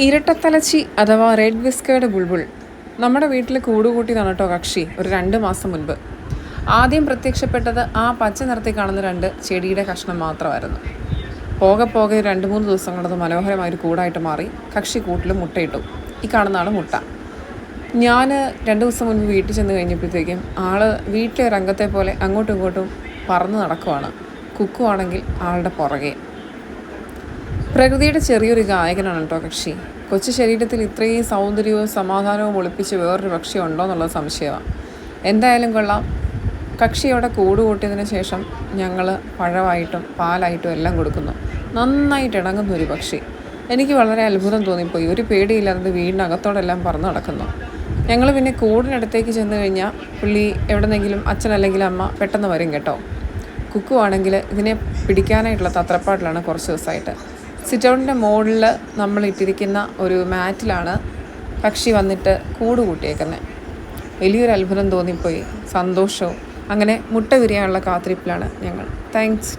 ഇരട്ടത്തലച്ചി അഥവാ red whiskered Bulbul നമ്മുടെ വീട്ടിൽ കൂടുകൂട്ടിയതാണ് കേട്ടോ കക്ഷി ഒരു 2 മാസം മുൻപ്. ആദ്യം പ്രത്യക്ഷപ്പെട്ടത് ആ പച്ച നിറത്തിൽ കാണുന്ന 2 ചെടിയുടെ കഷ്ണം മാത്രമായിരുന്നു. പോകെ പോകെ 2-3 ദിവസം കൊണ്ടത് മനോഹരമായൊരു കൂടായിട്ട് മാറി. കക്ഷി കൂട്ടിൽ മുട്ടയിട്ടു. ഈ കാണുന്നതാണ് മുട്ട. ഞാൻ 2 ദിവസം മുൻപ് വീട്ടിൽ ചെന്ന് കഴിഞ്ഞപ്പോഴത്തേക്കും ആള് വീട്ടിലെ രംഗത്തെ പോലെ അങ്ങോട്ടും ഇങ്ങോട്ടും പറന്ന് നടക്കുവാണ്. കുക്കുവാണെങ്കിൽ ആളുടെ പുറകെ. പ്രകൃതിയുടെ ചെറിയൊരു ഗായകനാണ് കേട്ടോ കക്ഷി. കൊച്ചു ശരീരത്തിൽ ഇത്രയും സൗന്ദര്യവും സമാധാനവും ഒളിപ്പിച്ച് വേറൊരു പക്ഷി ഉണ്ടോ എന്നുള്ളത് സംശയമാണ്. എന്തായാലും കൊള്ളാം. കക്ഷി അവിടെ കൂടുകൂട്ടിയതിന് ശേഷം ഞങ്ങൾ പഴമായിട്ടും പാലായിട്ടും എല്ലാം കൊടുക്കുന്നു. നന്നായിട്ട് ഇണങ്ങുന്ന ഒരു പക്ഷി. എനിക്ക് വളരെ അത്ഭുതം തോന്നിപ്പോയി. ഒരു പേടിയില്ലാത്തത് വീടിനകത്തോടെല്ലാം പറന്ന് നടക്കുന്നു. ഞങ്ങൾ പിന്നെ കൂടിനടുത്തേക്ക് ചെന്ന് കഴിഞ്ഞാൽ പുള്ളി എവിടെന്നെങ്കിലും അച്ഛൻ അല്ലെങ്കിൽ അമ്മ പെട്ടെന്ന് വരും കേട്ടോ. കുക്കുവാണെങ്കിൽ ഇതിനെ പിടിക്കാനായിട്ടുള്ള തത്രപ്പാടിലാണ് കുറച്ച് ദിവസമായിട്ട്. സിറ്റ് ഔട്ടിൻ്റെ മുകളിൽ നമ്മൾ ഇട്ടിരിക്കുന്ന ഒരു മാറ്റിലാണ് പക്ഷി വന്നിട്ട് കൂട് കൂട്ടിയേക്കുന്നത്. വലിയൊരു അത്ഭുതം തോന്നിപ്പോയി, സന്തോഷവും. അങ്ങനെ മുട്ട വിരിയാനുള്ള കാത്തിരിപ്പിലാണ് ഞങ്ങൾ. താങ്ക്സ്.